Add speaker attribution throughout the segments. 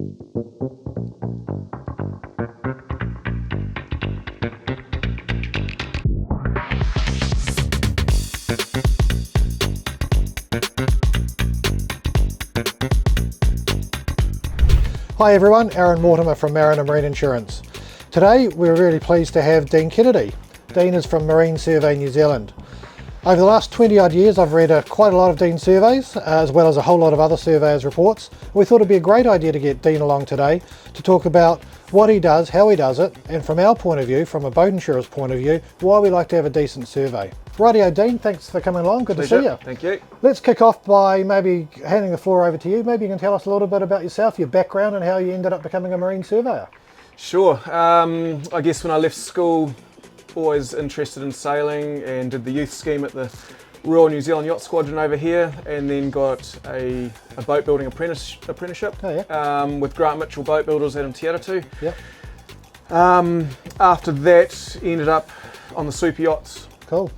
Speaker 1: Hi everyone, Aaron Mortimer from Mariner Marine Insurance. Today we're really pleased to have Dean Kennedy. Dean is from Marine Survey New Zealand. Over the last 20 odd years I've read quite a lot of Dean's surveys, as well as a whole lot of other surveyors' reports. We thought it'd be a great idea to get Dean along today to talk about what he does, how he does it, and from our point of view, from a boat insurer's point of view, why we like to have a decent survey. Rightio Dean, thanks for coming along, good
Speaker 2: Pleasure.
Speaker 1: to see you.
Speaker 2: Thank you.
Speaker 1: Let's kick off by maybe handing the floor over to you. Maybe you can tell us a little bit about yourself, your background, and how you ended up becoming a marine surveyor.
Speaker 2: Sure. I guess when I left school, always interested in sailing and did the youth scheme at the Royal New Zealand Yacht Squadron over here, and then got a boat building apprenticeship with Grant Mitchell Boat Builders out in Te Aratu.
Speaker 1: Yep.
Speaker 2: After that, ended up on the super yachts.
Speaker 1: Cool.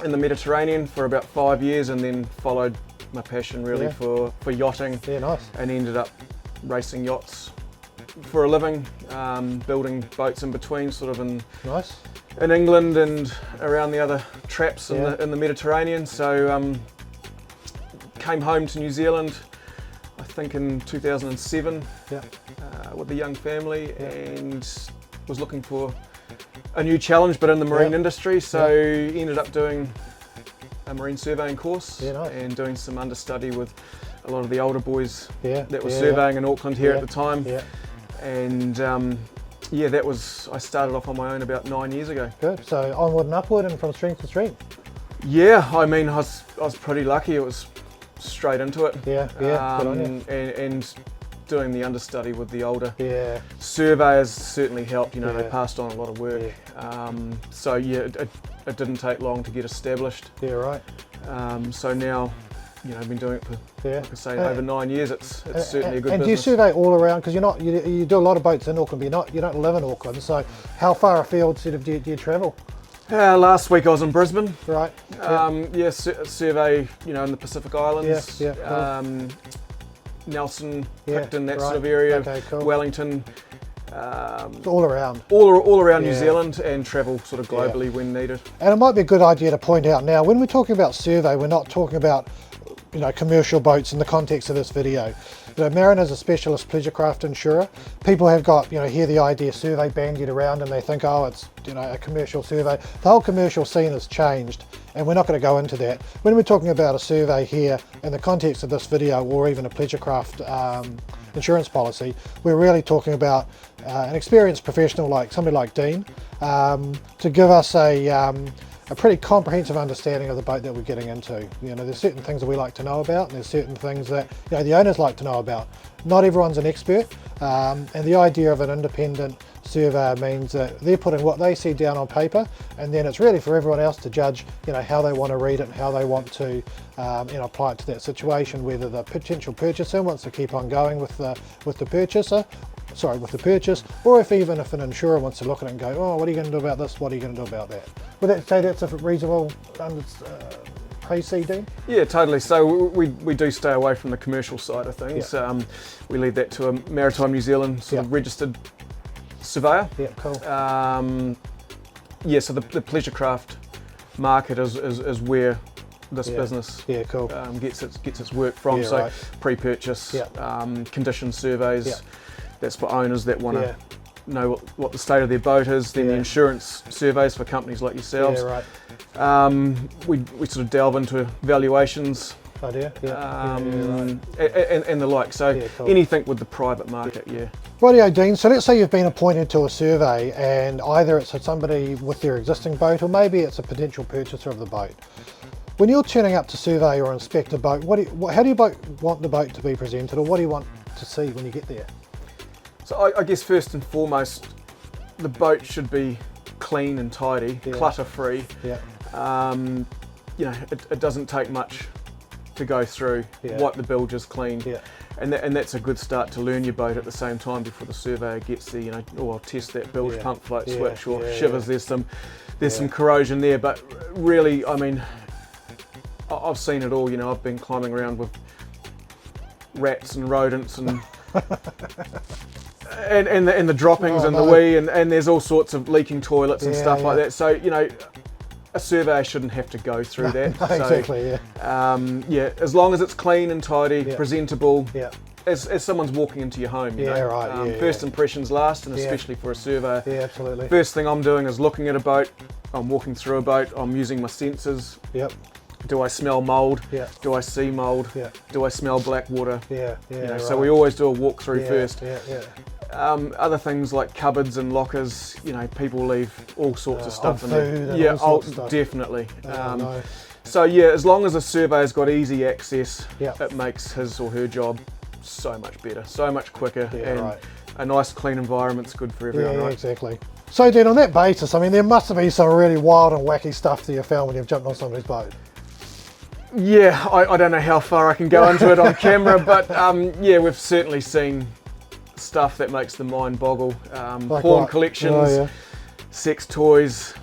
Speaker 2: In the Mediterranean for about 5 years, and then followed my passion really for yachting.
Speaker 1: Yeah, nice.
Speaker 2: And ended up racing yachts for a living, building boats in between, sort of in England and around the other traps in the Mediterranean. So came home to New Zealand, I think in 2007, with a young family, and was looking for a new challenge, but in the marine industry. So ended up doing a marine surveying course and doing some understudy with a lot of the older boys that were surveying in Auckland here at the time. And that was, I started off on my own about 9 years ago.
Speaker 1: Good, so onward and upward and from strength to strength.
Speaker 2: Yeah, I mean, I was pretty lucky. It was straight into it.
Speaker 1: Good on you.
Speaker 2: And doing the understudy with the older surveyors certainly helped. You know, they passed on a lot of work. So it didn't take long to get established.
Speaker 1: Yeah, right.
Speaker 2: So now, you know, I've been doing it for, like I say, over 9 years. It's certainly a good business.
Speaker 1: And do you survey all around? Because you do a lot of boats in Auckland, but you don't live in Auckland. So how far afield sort of do you travel?
Speaker 2: Last week I was in Brisbane.
Speaker 1: Right.
Speaker 2: Survey, you know, in the Pacific Islands.
Speaker 1: Cool.
Speaker 2: Nelson, Picton, that sort of area.
Speaker 1: Okay, cool.
Speaker 2: Wellington.
Speaker 1: All around.
Speaker 2: All around New Zealand, and travel sort of globally when needed.
Speaker 1: And it might be a good idea to point out now, when we're talking about survey, we're not talking about, you know, commercial boats in the context of this video. You know, Mariner's a specialist pleasure craft insurer. People have got, you know, hear the idea survey bandied around and they think, oh, it's, you know, a commercial survey. The whole commercial scene has changed, and we're not going to go into that. When we're talking about a survey here in the context of this video, or even a pleasure craft insurance policy, we're really talking about an experienced professional like somebody like Dean to give us a pretty comprehensive understanding of the boat that we're getting into. You know, there's certain things that we like to know about, and there's certain things that, you know, the owners like to know about. Not everyone's an expert, and the idea of an independent surveyor means that they're putting what they see down on paper, and then it's really for everyone else to judge, you know, how they want to read it and how they want to, you know, apply it to that situation. Whether the potential purchaser wants to keep on going with the purchase, or even if an insurer wants to look at it and go, oh, what are you going to do about this? What are you going to do about that? Would that say that's a reasonable preceding?
Speaker 2: Yeah, totally. So we do stay away from the commercial side of things. We leave that to a Maritime New Zealand sort of registered surveyor.
Speaker 1: Yeah, cool.
Speaker 2: So the pleasure craft market is where this business gets its work from. Pre-purchase, condition surveys. That's for owners that want to know what the state of their boat is. Then the insurance surveys for companies like yourselves. We sort of delve into valuations. And the like. So anything with the private market,
Speaker 1: Rightio, Dean. So let's say you've been appointed to a survey, and either it's somebody with their existing boat, or maybe it's a potential purchaser of the boat. When you're turning up to survey or inspect a boat, how do you want the boat to be presented, or what do you want to see when you get there?
Speaker 2: So I guess first and foremost, the boat should be clean and tidy, clutter-free. You know, it doesn't take much to go through, wipe the bilges clean, and that's a good start to learn your boat at the same time before the surveyor gets there. You know, I'll test that bilge pump float switch, or shivers. There's some corrosion there, but really, I mean, I've seen it all. You know, I've been climbing around with rats and rodents and and the droppings and the wee, and there's all sorts of leaking toilets and stuff like that. So, you know, a surveyor shouldn't have to go through that.
Speaker 1: No,
Speaker 2: so,
Speaker 1: exactly,
Speaker 2: yeah, as long as it's clean and tidy, presentable,
Speaker 1: yeah.
Speaker 2: As someone's walking into your home, you know.
Speaker 1: Right.
Speaker 2: First impressions last, and especially for a surveyor.
Speaker 1: Yeah, absolutely.
Speaker 2: First thing I'm doing is looking at a boat. I'm walking through a boat. I'm using my senses.
Speaker 1: Yep.
Speaker 2: Do I smell mould?
Speaker 1: Yeah.
Speaker 2: Do I see mould?
Speaker 1: Yeah.
Speaker 2: Do I smell black water?
Speaker 1: Yeah.
Speaker 2: You know, so we always do a walkthrough first.
Speaker 1: Yeah.
Speaker 2: Other things like cupboards and lockers, you know, people leave all sorts of stuff in there.
Speaker 1: Yeah, all sorts of stuff.
Speaker 2: Definitely.
Speaker 1: No.
Speaker 2: So yeah, as long as a surveyor's got easy access,
Speaker 1: Yep.
Speaker 2: it makes his or her job so much better, so much quicker, and
Speaker 1: right.
Speaker 2: a nice clean environment's good for everyone,
Speaker 1: Yeah,
Speaker 2: right?
Speaker 1: exactly. So then on that basis, I mean, there must have been some really wild and wacky stuff that you found when you've jumped on somebody's boat.
Speaker 2: Yeah, I don't know how far I can go into it on camera, but yeah, we've certainly seen stuff that makes the mind boggle.
Speaker 1: Like
Speaker 2: Porn
Speaker 1: what?
Speaker 2: collections, sex toys,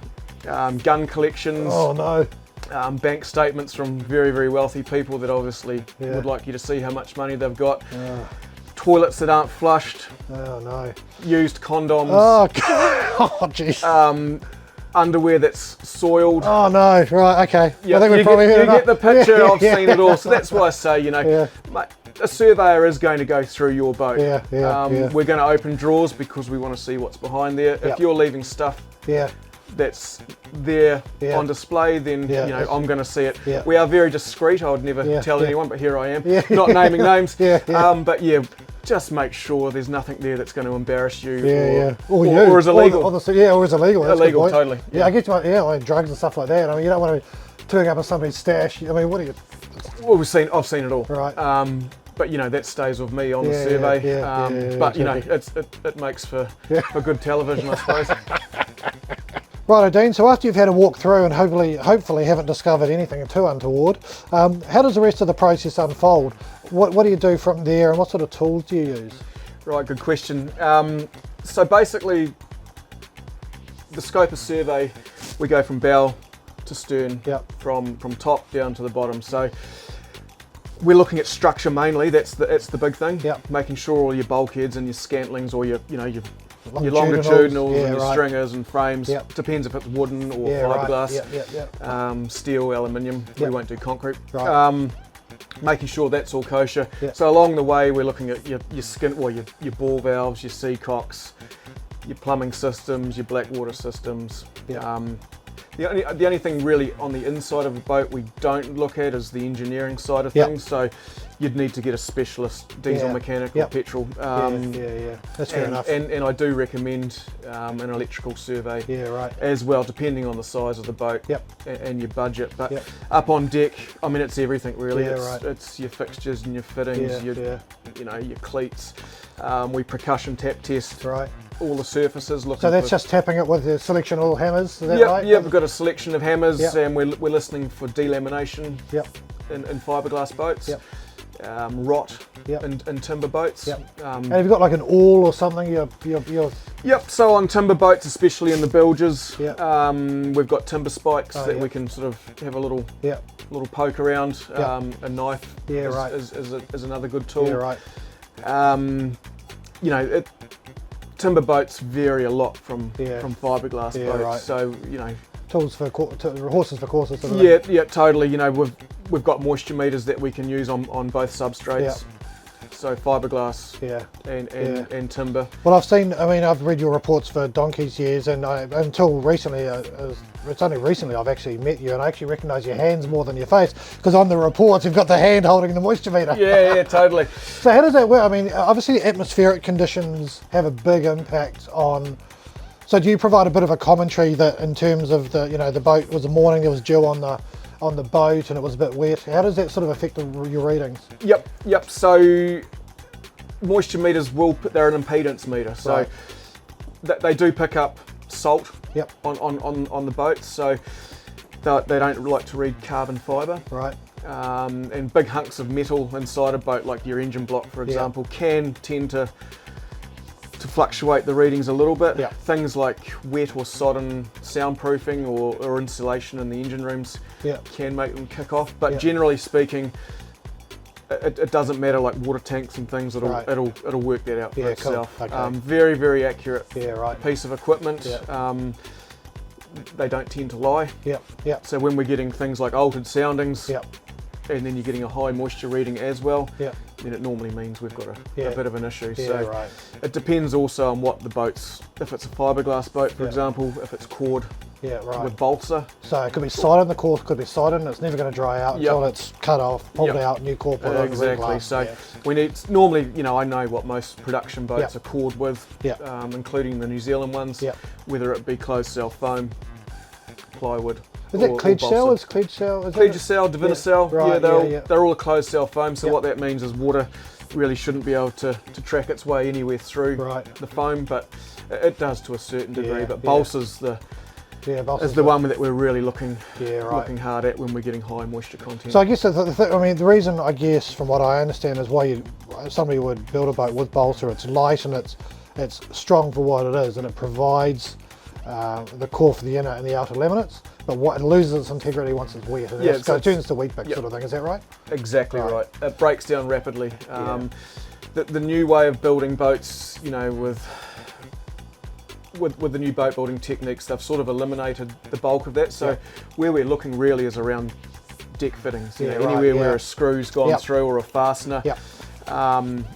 Speaker 2: gun collections.
Speaker 1: Oh no.
Speaker 2: Bank statements from very, very wealthy people that obviously would like you to see how much money they've got. Toilets that aren't flushed.
Speaker 1: Oh no.
Speaker 2: Used condoms.
Speaker 1: Oh jeez.
Speaker 2: Underwear that's soiled.
Speaker 1: Oh no. Right. Okay.
Speaker 2: Yeah,
Speaker 1: I think
Speaker 2: you get the picture. I've seen it all. So that's why I say, you know, mate, a surveyor is going to go through your boat. We're going to open drawers because we want to see what's behind there. If you're leaving stuff that's there on display, then you know, I'm going to see it. We are very discreet. I would never tell anyone, but here I am, not naming names. But yeah, just make sure there's nothing there that's going to embarrass you, or is illegal.
Speaker 1: Or is illegal. That's
Speaker 2: illegal, totally.
Speaker 1: I get you. Like drugs and stuff like that. I mean, you don't want to turn up at somebody's stash. I mean, what do you?
Speaker 2: Well, I've seen it all.
Speaker 1: Right.
Speaker 2: But you know, that stays with me on the survey. But you know, it makes for good television, I suppose.
Speaker 1: Right, Dean, so after you've had a walk through and hopefully haven't discovered anything too untoward, how does the rest of the process unfold? What do you do from there, and what sort of tools do you use?
Speaker 2: Right, good question. So basically, the scope of survey, we go from bow to stern, from top down to the bottom. So we're looking at structure mainly. That's the big thing. Making sure all your bulkheads and your scantlings, or your longitudinals and your stringers and frames. Depends if it's wooden or fiberglass. Steel, aluminium. We won't do concrete. Making sure that's all kosher. So along the way, we're looking at your skin, or your ball valves, your seacocks, your plumbing systems, your black water systems. The only thing really on the inside of a boat we don't look at is the engineering side of things. So you'd need to get a specialist diesel mechanic or petrol.
Speaker 1: That's fair enough.
Speaker 2: And I do recommend an electrical survey as well, depending on the size of the boat and your budget. But up on deck, I mean, it's everything really. It's your fixtures and your fittings, your cleats. We percussion tap test all the surfaces.
Speaker 1: So that's just tapping it with a selection of all hammers, is that right?
Speaker 2: Yeah, we've got a selection of hammers, and we're listening for delamination in fiberglass boats, rot in timber boats.
Speaker 1: And have you got like an awl or something?
Speaker 2: Yep, so on timber boats, especially in the bilges, we've got timber spikes that we can sort of have a little poke around. A knife is another good tool. You know, timber boats vary a lot from fiberglass boats. So, you know,
Speaker 1: tools for horses for courses. Sort of
Speaker 2: yeah, totally. You know, we've got moisture meters that we can use on both substrates. So fiberglass and timber.
Speaker 1: Well, I've read your reports for donkey's years, and until recently, it's only recently I've actually met you, and I actually recognise your hands more than your face, because on the reports you've got the hand holding the moisture meter.
Speaker 2: Yeah, totally.
Speaker 1: So how does that work? I mean, obviously atmospheric conditions have a big impact on. So do you provide a bit of a commentary that in terms of the boat was the morning, there was dew on the boat and it was a bit wet? How does that sort of affect your readings?
Speaker 2: Yep. So moisture meters they're an impedance meter. So they do pick up salt on the boats. So they don't like to read carbon fibre. Right. And big hunks of metal inside a boat, like your engine block, for example, can tend to fluctuate the readings a little bit. Things like wet or sodden soundproofing or insulation in the engine rooms can make them kick off. But generally speaking, it doesn't matter, like water tanks and things. It'll work that out for itself.
Speaker 1: Cool. Okay.
Speaker 2: Very, very accurate piece of equipment. They don't tend to lie. So when we're getting things like altered soundings, and then you're getting a high moisture reading as well, then it normally means we've got a bit of an issue. So it depends also on what the boat's, if it's a fiberglass boat, for example, if it's cored with balsa.
Speaker 1: So it could be sided in the core, could be sided, and it's never going to dry out until it's cut off, pulled out, new core put on.
Speaker 2: Exactly. So we need, normally, you know, I know what most production boats are cored with, including the New Zealand ones, whether it be closed cell foam, plywood.
Speaker 1: Is it Cleed-cell? Is Cleed-cell?
Speaker 2: Cleed-cell, Divina-cell, they're all a closed cell foam, so what that means is water really shouldn't be able to track its way anywhere through the foam, but it does to a certain degree, but balsa's the one that we're really looking hard at when we're getting high moisture content.
Speaker 1: So I guess the reason, I guess, from what I understand, is why somebody would build a boat with balsa. It's light and it's strong for what it is, and it provides the core for the inner and the outer laminates, but it loses its integrity once it's wet. It turns to wheat bix sort of thing. Is that right?
Speaker 2: Exactly right. It breaks down rapidly. The new way of building boats, you know, with the new boat building techniques, they've sort of eliminated the bulk of that. So where we're looking really is around deck fittings. You know, anywhere where a screw's gone through or a fastener.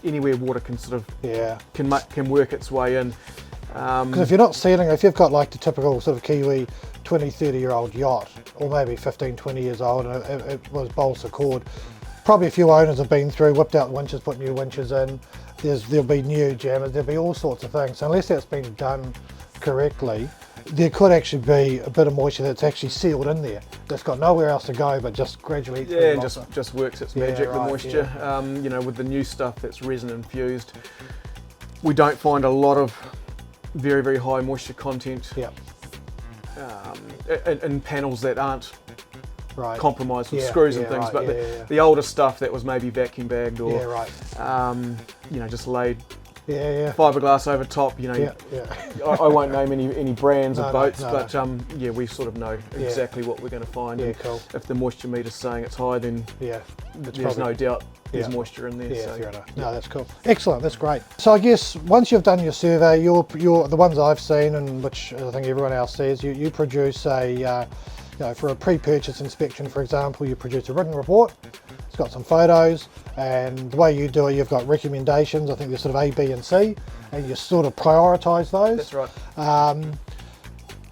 Speaker 2: Anywhere water can sort of can work its way in.
Speaker 1: Because if you're not sealing, if you've got like the typical sort of Kiwi 20-30-year-old yacht, or maybe 15-20 years old, and it was balsa cored, probably a few owners have been through, whipped out winches, put new winches in. There'll be new jammers, there'll be all sorts of things. So unless that's been done correctly, there could actually be a bit of moisture that's actually sealed in there. That's got nowhere else to go, but just gradually.
Speaker 2: And just works its magic. The moisture. You know, with the new stuff that's resin infused, we don't find a lot of very, very high moisture content in panels that aren't compromised with screws and things, but the older stuff that was maybe vacuum bagged or you know, just laid fiberglass over top, you know, I won't name any brands of boats, but yeah, we sort of know exactly what we're going to find. If the moisture meter's saying it's high, then there's no doubt there's moisture in there. So.
Speaker 1: Fair enough. No, that's cool. Excellent, that's great. So I guess once you've done your survey, you're the ones I've seen, and which I think everyone else sees, you produce a, you know, for a pre-purchase inspection, for example, you produce a written report. It's got some photos, and the way you do it, you've got recommendations. I think there's sort of A, B, and C, and you sort of prioritise those.
Speaker 2: That's right.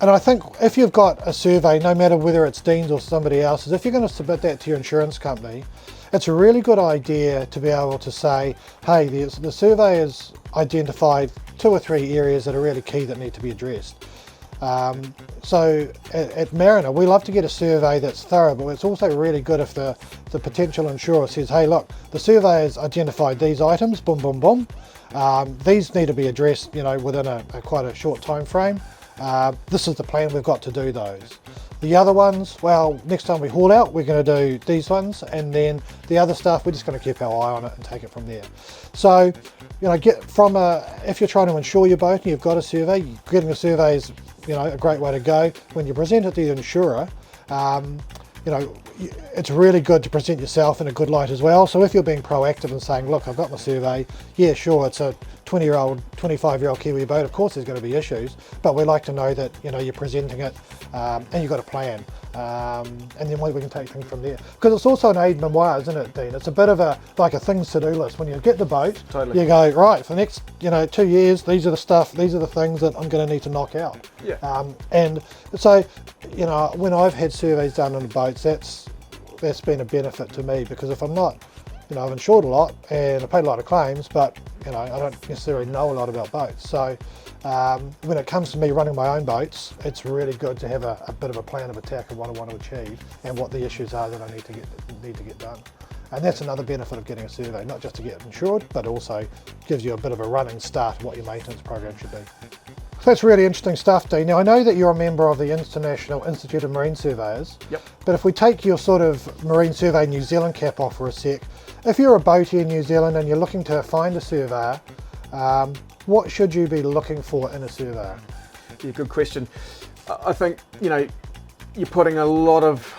Speaker 1: And I think if you've got a survey, no matter whether it's Dean's or somebody else's, if you're going to submit that to your insurance company, it's a really good idea to be able to say, hey, the survey has identified 2 or 3 areas that are really key that need to be addressed. So at Mariner, we love to get a survey that's thorough, but it's also really good if the potential insurer says, hey, look, the survey has identified these items, boom, boom, boom. These need to be addressed, you know, within quite a short time frame. This is the plan, we've got to do those. The other ones, well, next time we haul out, we're going to do these ones, and then the other stuff, we're just going to keep our eye on it and take it from there. So, you know, if you're trying to insure your boat and you've got a survey, getting a survey is, you know, a great way to go. When you present it to the insurer, you know, it's really good to present yourself in a good light as well. So if you're being proactive and saying, look, I've got my survey, yeah, sure, it's a 20-year-old, 25-year-old Kiwi boat, of course there's going to be issues, but we like to know that, you know, you're presenting it and you've got a plan, and then we can take things from there. Because it's also an aide memoir, isn't it, Dean? It's a bit of like a things to do list. When you get the boat, you go, right, for the next, you know, 2 years, these are the things that I'm going to need to knock out. And so, you know, when I've had surveys done on the boats, that's been a benefit to me, because if I'm not, you know, I've insured a lot and I paid a lot of claims, but, you know, I don't necessarily know a lot about boats. So when it comes to me running my own boats, it's really good to have a bit of a plan of attack of what I want to achieve and what the issues are that I need to get done. And that's another benefit of getting a survey, not just to get insured, but also gives you a bit of a running start of what your maintenance program should be. So that's really interesting stuff, Dean. Now, I know that you're a member of the International Institute of Marine Surveyors, but if we take your sort of Marine Survey New Zealand cap off for a sec, if you're a boatie in New Zealand and you're looking to find a surveyor, what should you be looking for in a surveyor?
Speaker 2: Yeah, good question. I think, you know, you're putting a lot of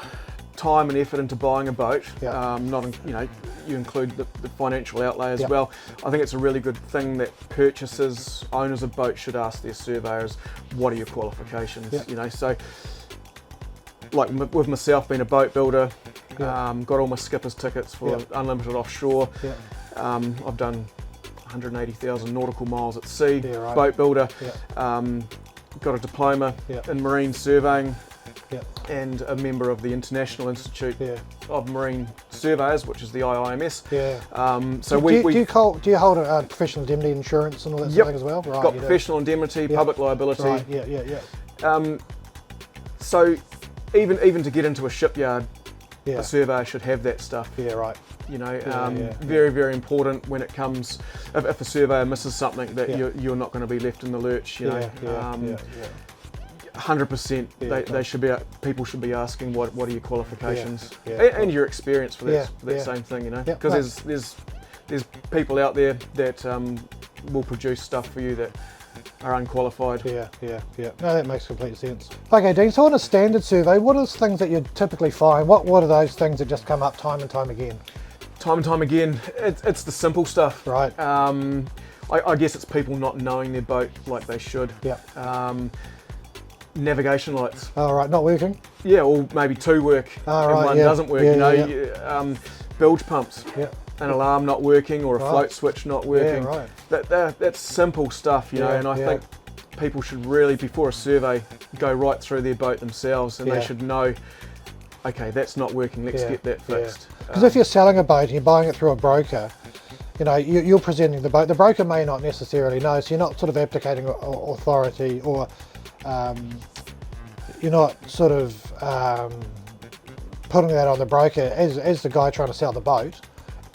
Speaker 2: time and effort into buying a boat. You know, you include the financial outlay as well. I think it's a really good thing that purchasers, owners of boats should ask their surveyors, what are your qualifications? You know, so like with myself being a boat builder, got all my skipper's tickets for unlimited offshore. I've done 180,000 nautical miles at sea, boat builder, got a diploma in marine surveying, and a member of the International Institute of Marine Surveyors, which is the IIMS. So
Speaker 1: do you hold a professional indemnity insurance and all that sort of thing as well? Right,
Speaker 2: got professional indemnity, public liability.
Speaker 1: Right,
Speaker 2: so even to get into a shipyard, a surveyor should have that stuff. You know, very, very important when it comes, if a surveyor misses something, that you're not going to be left in the lurch, you know. 100%, they should be, people should be asking what are your qualifications and your experience for that same thing, you know, because there's people out there that will produce stuff for you that are unqualified. No, that makes complete sense. Okay, Dean, so on a standard survey, what are the things that you typically find? What are those things that just come up time and time again? Time and time again, it's the simple stuff. Right. I guess it's people not knowing their boat like they should. Navigation lights. Oh, right, not working? Yeah, or maybe two work and one doesn't work, you know. Bilge pumps. An alarm not working, or a float switch not working. That's simple stuff, you know, and I think people should really, before a survey, go right through their boat themselves, and they should know, okay, that's not working, let's get that fixed. Because if you're selling a boat and you're buying it through a broker, you know, you're presenting the boat. The broker may not necessarily know, so you're not sort of abdicating authority, or you're not sort of putting that on the broker as the guy trying to sell the boat.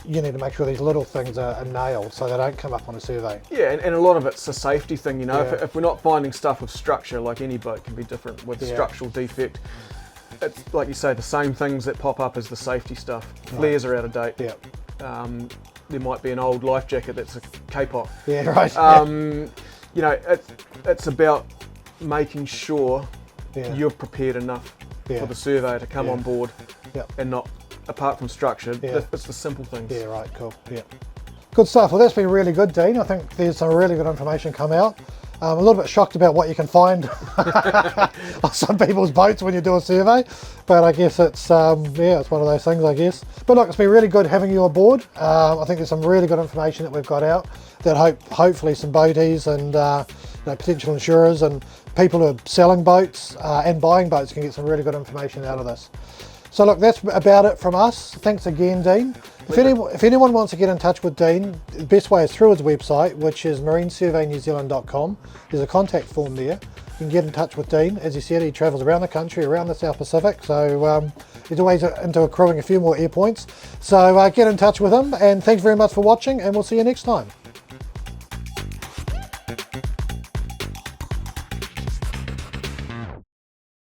Speaker 2: You need to make sure these little things are nailed so they don't come up on a survey. And a lot of it's a safety thing, you know. If we're not finding stuff with structure, like any boat can be different with structural defect, it's like you say, the same things that pop up as the safety stuff. Flares are out of date. There might be an old life jacket that's a K-pop. You know, it's about making sure you're prepared enough for the surveyor to come on board and not, apart from structure, it's the simple things. Cool. Good stuff. Well, that's been really good, Dean. I think there's some really good information come out. I'm a little bit shocked about what you can find on some people's boats when you do a survey, but I guess it's it's one of those things, I guess. But look, it's been really good having you aboard. I think there's some really good information that we've got out that hopefully some boaties and you know, potential insurers and people who are selling boats and buying boats can get some really good information out of this. So look, that's about it from us. Thanks again, Dean. If anyone wants to get in touch with Dean, the best way is through his website, which is marinesurveynewzealand.com. There's a contact form there. You can get in touch with Dean. As he said, he travels around the country, around the South Pacific, so he's always into accruing a few more air points. So get in touch with him, and thanks very much for watching, and we'll see you next time.